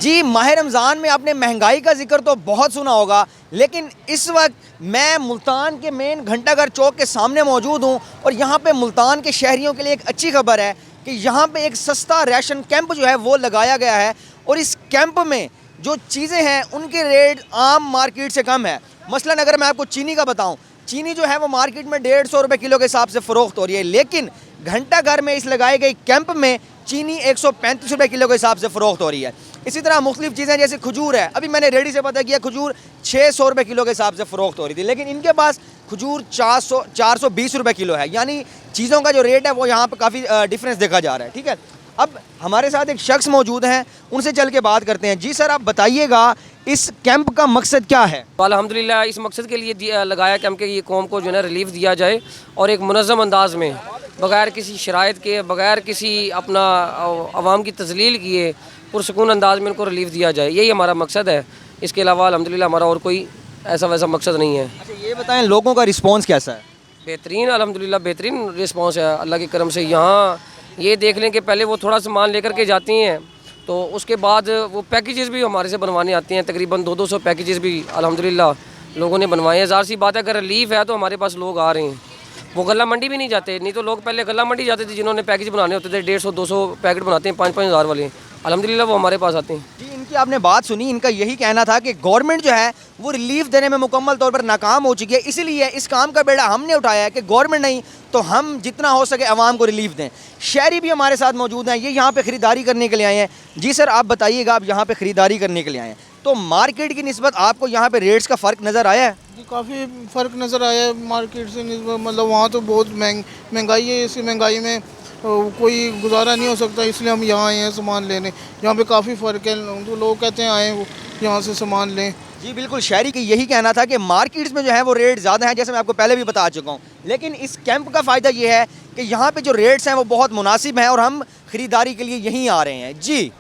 जी, माह रमज़ान में आपने महंगाई का जिक्र तो बहुत सुना होगा, लेकिन इस वक्त मैं मुल्तान के मेन घंटाघर चौक के सामने मौजूद हूँ और यहाँ पे मुल्तान के शहरियों के लिए एक अच्छी खबर है कि यहाँ पे एक सस्ता राशन कैंप जो है वो लगाया गया है और इस कैंप में जो चीज़ें हैं उनके रेट आम मार्केट से कम है। मसलन अगर मैं आपको चीनी का बताऊँ, चीनी जो है वो मार्केट में 150 रुपये किलो के हिसाब से फ़रोख्त हो रही है, लेकिन घंटाघर में इस लगाई गई कैंप में चीनी 135 रुपये किलो के हिसाब से फ़रोख्त हो रही है। इसी तरह मुख्तलिफ चीज़ें जैसे खजूर है, अभी मैंने रेडी से पता किया खजूर 600 रुपये किलो के हिसाब से फ़रोख्त हो रही थी, लेकिन इनके पास खजूर 420 रुपये किलो है। यानी चीज़ों का जो रेट है वो यहाँ पर काफ़ी डिफरेंस देखा जा रहा है। ठीक है, अब हमारे साथ एक शख्स मौजूद हैं, उनसे चल के बात करते हैं। जी सर, आप बताइएगा इस कैंप का मकसद क्या है? अल्हम्दुलिल्लाह इस मकसद के लिए लगाया कैंप के ये कौम को जो है ना रिलीफ दिया जाए और एक मुनज़्ज़म अंदाज में बग़ैर किसी शराइत के, बग़ैर किसी अपना आवाम की तज़लील किए पुरसकून अंदाज में उनको रिलीफ दिया जाए, यही हमारा मकसद है। इसके अलावा अल्हम्दुलिल्लाह हमारा और कोई ऐसा वैसा मकसद नहीं है। अच्छा, ये बताएं लोगों का रिस्पॉन्स कैसा है? बेहतरीन, अल्हम्दुलिल्लाह बेहतरीन रिस्पॉन्स है अल्लाह के करम से। यहाँ ये देख लें कि पहले वो थोड़ा सामान लेकर के जाती हैं, तो उसके बाद वो पैकेजेस भी हमारे से बनवाने आते हैं। तकरीबन 200 पैकेजेस भी अल्हम्दुलिल्लाह लोगों ने बनवाए हैं। ज़ाहिर सी बात है अगर रिलीफ है तो हमारे पास लोग आ रहे हैं। वो गला मंडी भी नहीं जाते, नहीं तो लोग पहले गला मंडी जाते थे जिन्होंने पैकेज बनाने होते थे, 150-200 पैकेट बनाते हैं 5-5 हज़ार वाले। अल्हम्दुलिल्लाह वो हमारे पास आते हैं। जी, इनकी आपने बात सुनी, इनका यही कहना था कि गवर्नमेंट जो है वो रिलीफ देने में मुकम्मल तौर पर नाकाम हो चुकी है, इसीलिए इस काम का बेड़ा हमने उठाया है कि गवर्नमेंट नहीं तो हम जितना हो सके आवाम को रिलीफ दें। शहरी भी हमारे साथ मौजूद हैं, ये यहाँ पे ख़रीदारी करने के लिए आए हैं। जी सर, आप बताइएगा, आप यहाँ पे ख़रीदारी करने के लिए आए हैं तो मार्केट की निस्बत आपको यहाँ पे रेट्स का फ़र्क नज़र आया है? जी, काफ़ी फ़र्क नज़र आया है मार्केट से। मतलब वहाँ तो बहुत महंगाई है, इसी महंगाई में कोई गुजारा नहीं हो सकता, इसलिए हम यहाँ आए हैं सामान लेने। यहाँ पे काफ़ी फ़र्क है, तो लोग कहते हैं आए यहाँ से सामान लें। जी बिल्कुल, शहरी की यही कहना था कि मार्केट्स में जो है वो रेट ज़्यादा हैं, जैसे मैं आपको पहले भी बता चुका हूँ, लेकिन इस कैंप का फ़ायदा ये है कि यहाँ पे जो रेट्स हैं वो बहुत मुनासिब हैं और हम ख़रीदारी के लिए यहीं आ रहे हैं। जी।